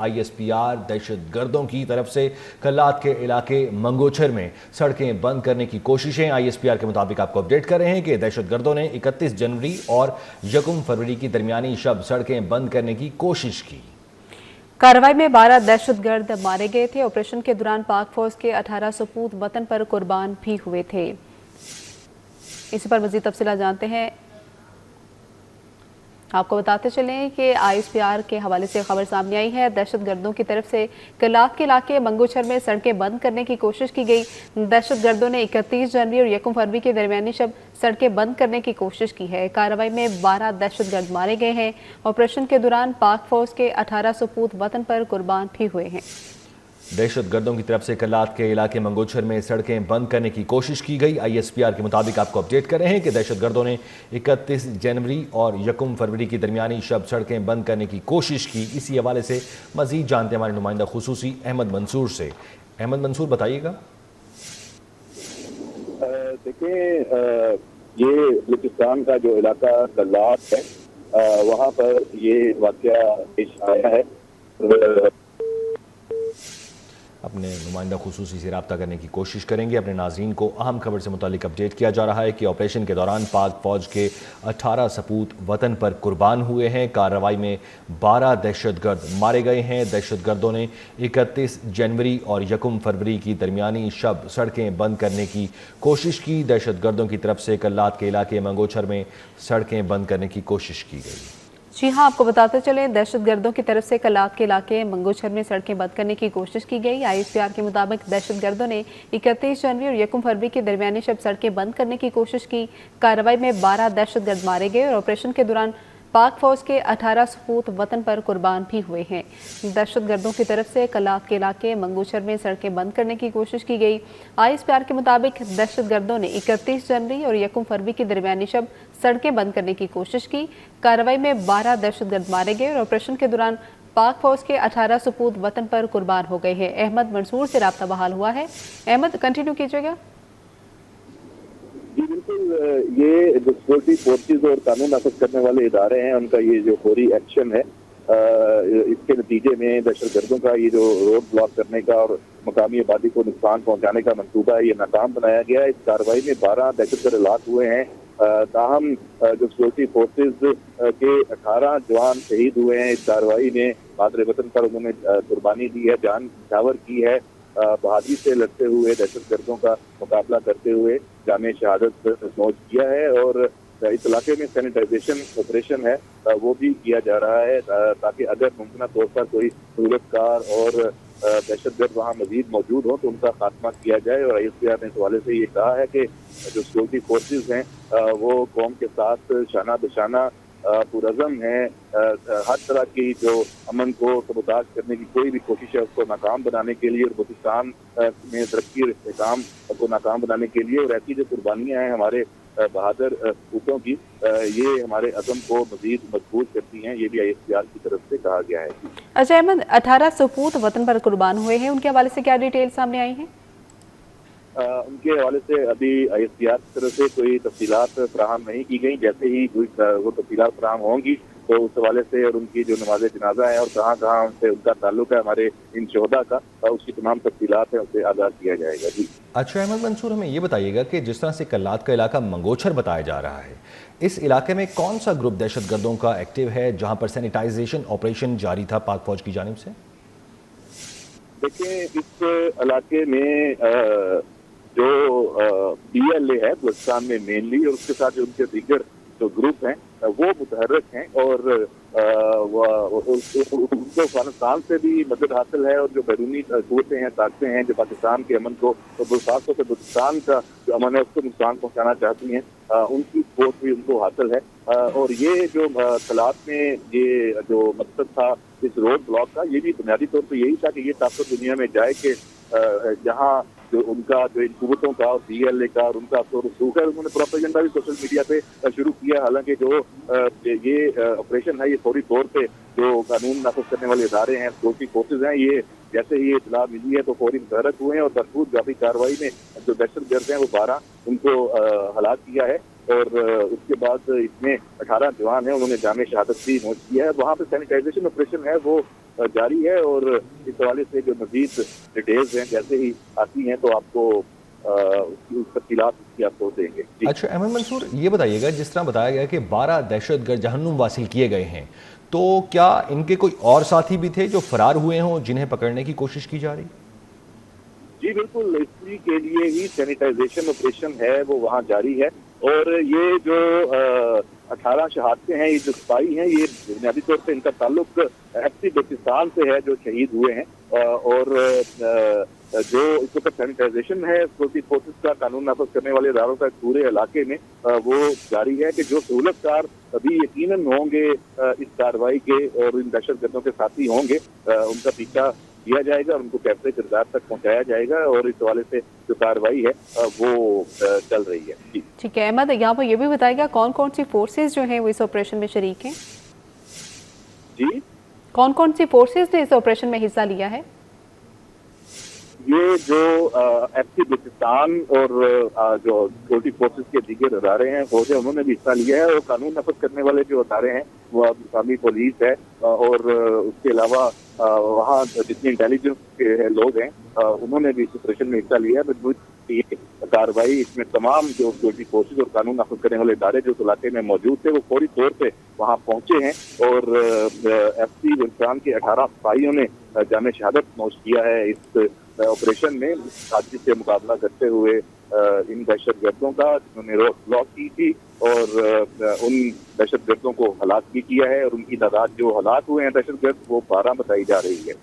ISPR दहशत गर्दों की तरफ से कल्लात के इलाके मंगोछर में सड़कें बंद करने की कोशिशें। ISPR के मुताबिक आपको अपडेट कर रहे हैं कि दहशत गर्दों ने 31 जनवरी और 1 फरवरी की दरमियानी शब सड़कें बंद करने की कोशिश की। कार्रवाई में 12 दहशतगर्द मारे गए थे। ऑपरेशन के दौरान पाक फौज के 18 सपूत वतन पर कुर्बान भी हुए थे। इसी पर मजीद तफसीलात जानते हैं। आपको बताते चलें कि ISPR के हवाले से खबर सामने आई है। दहशतगर्दों की तरफ से कल्लात के इलाके मंगोछर में सड़कें बंद करने की कोशिश की गई। दहशतगर्दों ने 31 जनवरी और 1 फरवरी के दरमियानी शब सड़कें बंद करने की कोशिश की है। कार्रवाई में 12 दहशतगर्द मारे गए हैं। ऑपरेशन के दौरान पाक फौज के 18 सपूत वतन पर कुर्बान भी हुए हैं। दहशत गर्दों की तरफ से कल्लात के इलाके मंगोछर में सड़कें बंद करने की कोशिश की गई। ISPR के मुताबिक आपको अपडेट कर रहे हैं कि दहशत गर्दों ने 31 जनवरी और 1 फरवरी की दरमियानी शब सड़कें बंद करने की कोशिश की। इसी हवाले से मजीद जानते हैं हमारे नुमाइंदा खुसूसी अहमद मंसूर से। अहमद मंसूर, बताइएगा। देखिए, ये बलूचिस्तान का जो इलाका कल्लात है, वहाँ पर ये वाक़या पेश आया है। अपने नुमाइंदा खुसूसी से रब्ता करने की कोशिश करेंगे। अपने नाज़रीन को अहम खबर से मुतालिक अपडेट किया जा रहा है कि ऑपरेशन के दौरान पाक फौज के 18 सपूत वतन पर कुर्बान हुए हैं। कार्रवाई में 12 दहशतगर्द मारे गए हैं। दहशतगर्दों ने 31 जनवरी और 1 फरवरी की दरमियानी शब सड़कें बंद करने की कोशिश की। दहशतगर्दों की तरफ से कल्लात के इलाके मंगोछर में सड़कें बंद करने की कोशिश की गई। जी हाँ, आपको बताते चले दहशतगर्दों की तरफ से कल्लात के इलाके मंगोछर में सड़कें बंद करने की कोशिश की गई। ISPR के मुताबिक दहशतगर्दों ने 31 जनवरी और 1 फरवरी के दरमियानी शब सड़कें बंद करने की कोशिश की। कार्रवाई में 12 दहशतगर्द मारे गए और ऑपरेशन के दौरान पाक फौज के 18 सपूत वतन पर कुर्बान भी हुए हैं। दहशतगर्दों की तरफ से कल्लात के इलाके मंगोछर में सड़कें बंद करने की कोशिश की गई। ISPR के मुताबिक दहशतगर्दों ने 31 जनवरी और 1 फरवरी की दरमियानी शब सड़कें बंद करने की कोशिश की। कार्रवाई में 12 दहशतगर्द मारे गए और ऑपरेशन के दौरान पाक फौज के 18 सपूत वतन पर कुर्बान हो गए हैं। अहमद मंसूर से रब्ता बहाल हुआ है। अहमद, कंटिन्यू कीजिएगा। जी बिल्कुल, ये जो सिक्योरिटी फोर्सेज और कानून नाफिज करने वाले इदारे हैं, उनका ये जो फौरी एक्शन है, इसके नतीजे में दहशतगर्दों का ये जो रोड ब्लॉक करने का और मकामी आबादी को नुकसान पहुंचाने का मंसूबा है, ये नाकाम बनाया गया है। इस कार्रवाई में 12 दहशतगर्द हलाक हुए हैं। ताहम जो सिक्योरिटी फोर्सेज के 18 जवान शहीद हुए हैं। इस कार्रवाई में मादरे वतन पर उन्होंने कुर्बानी दी है, जान न्यौछावर की है। बहादुरी से लड़ते हुए दहशतगर्दों का मुकाबला करते हुए जामे शहादत नोश किया है। और इस इलाके में सैनिटाइजेशन ऑपरेशन है, वो भी किया जा रहा है, ताकि अगर मुमकिन तौर पर कोई सूरतकार और दहशतगर्द वहाँ मजीद मौजूद हो तो उनका खात्मा किया जाए। और ISPR ने इस हवाले से ये कहा है कि जो सिक्योरिटी फोर्सेज हैं, वो कौम के साथ शाना बशाना पुरज़म है। हर तरह की जो अमन को सबूताज करने की कोई भी कोशिश है, उसको नाकाम बनाने के लिए और बलूचिस्तान में तरक्की और इस्तेहकाम को नाकाम बनाने के लिए, और ऐसी जो कुर्बानियाँ हैं हमारे बहादुर पूतों की, ये हमारे अज़म को मजीद मजबूत करती हैं। ये भी ISPR की तरफ से कहा गया है। अच्छा अहमद, 18 सपूत वतन पर कुर्बान हुए हैं, उनके हवाले से क्या डिटेल सामने आई हैं? उनके हवाले से अभी ISPR की तरफ से कोई तफसीलात फराहम नहीं की गई। जैसे ही वो तफसीलात फराहम होंगी तो उस हवाले से और उनकी जो नमाज जनाजा है और कहाँ कहाँ उनसे उनका ताल्लुक है हमारे इन शोहदा का, उसकी तमाम तफसीलात है उससे आगाह किया जाएगा। जी अच्छा अहमद मंसूर, हमें ये बताइएगा कि जिस तरह से कल्लात का इलाका मंगोछर बताया जा रहा है, इस इलाके में कौन सा ग्रुप दहशतगर्दों का एक्टिव है जहाँ पर सैनिटाइजेशन ऑपरेशन जारी था पाक फौज की जानिब से? देखिए, इस इलाके में जो PLA है बलूचिस्तान में मेनली, और उसके साथ जो उनके दीगर जो ग्रुप हैं वो मुतहर्रिक हैं, और उनको अफगानिस्तान से भी मदद हासिल है। और जो बैरूनी कुव्वतें हैं, ताकतें हैं जो पाकिस्तान के अमन को और खास तौर से बलूचिस्तान का जो अमन है उसको नुकसान पहुंचाना चाहती हैं, उनकी सपोर्ट भी उनको हासिल है। और ये जो कल्लात में ये जो मकसद था इस रोड ब्लॉक का, ये भी बुनियादी तौर पर यही था कि ये ताकत दुनिया में जाए कि जहाँ जो उनका जो इन कुव्वतों का और PLA का और उनका तो रसूख है, उन्होंने प्रोपेगेंडा भी सोशल मीडिया पे शुरू किया। हालांकि जो ये ऑपरेशन है, ये फौरी तौर पे जो कानून नाफिज करने वाले इदारे हैं, सिक्योरिटी फोर्सेज हैं, ये जैसे ही इतला मिली है तो फौरी मुतहर्रिक हुए हैं और भरपूर जाफी कार्रवाई में जो दहशतगर्द हैं वो 12 उनको हलाक किया है। और उसके बाद इसमें 18 जवान हैं, उन्होंने जामे शहादत भी नोट किया है। वहाँ पे सैनिटाइजेशन ऑपरेशन है वो جاری ہے اور اس حوالے سے جو مزید ڈیٹیلز ہیں جیسے ہی آتی ہیں تو آپ کو اس تفصیلات کی آپ کو دیں گے. اچھا احمد منصور، یہ بتائیے گا جس طرح بتایا گیا کہ 12 دہشت گرد جہنم واصل کیے گئے ہیں، تو کیا ان کے کوئی اور ساتھی بھی تھے جو فرار ہوئے ہوں جنہیں پکڑنے کی کوشش کی جا رہی؟ جی بالکل، اسی کے لیے ہی سینیٹائزیشن آپریشن ہے وہ وہاں جاری ہے اور یہ جو 18 شہادتیں ہیں، یہ جو سپاہی ہیں، یہ بنیادی طور پہ ان کا تعلق ایف سی بلوچستان سے ہے جو شہید ہوئے ہیں اور جو اس وقت سینیٹائزیشن ہے سیکورٹی فورسز کا قانون نافذ کرنے والے اداروں کا پورے علاقے میں وہ جاری ہے کہ جو سہولت کار ابھی یقیناً ہوں گے اس کارروائی کے اور ان دہشت گردوں کے ساتھی ہوں گے، ان کا پیچھا کیا جائے گا اور ان کو کیفے کردار تک پہنچایا جائے گا اور اس حوالے سے جو کارروائی ہے وہ چل رہی ہے. ٹھیک ہے احمد، یہاں پر یہ بھی بتائے گا کون کون سی فورسز جو ہیں وہ اس آپریشن میں شریک ہیں؟ جی کون کون سی فورسز نے اس آپریشن میں حصہ لیا ہے؟ یہ جو ایف سی بلوچستان اور جو سیکورٹی فورسز کے دیگر ادارے ہیں فوج ہے، انہوں نے بھی حصہ لیا ہے اور قانون نافذ کرنے والے جو ادارے ہیں وہ مقامی پولیس ہے اور اس کے علاوہ وہاں جتنے انٹیلیجنس کے لوگ ہیں انہوں نے بھی اس آپریشن میں حصہ لیا ہے. کارروائی اس میں تمام جو سیکورٹی فورسز اور قانون نافذ کرنے والے ادارے جو اس علاقے میں موجود تھے وہ فوری طور پہ وہاں پہنچے ہیں اور ایف سی بلوچستان کے 18 سپاہیوں نے جامع شہادت نوش کیا ہے اس آپریشن میں ساتھی سے مقابلہ کرتے ہوئے ان دہشت گردوں کا جنہوں نے روڈ بلاک کی تھی اور ان دہشت گردوں کو ہلاک بھی کیا ہے اور ان کی تعداد جو ہلاک ہوئے ہیں دہشت گرد وہ 12 بتائی جا رہی ہے.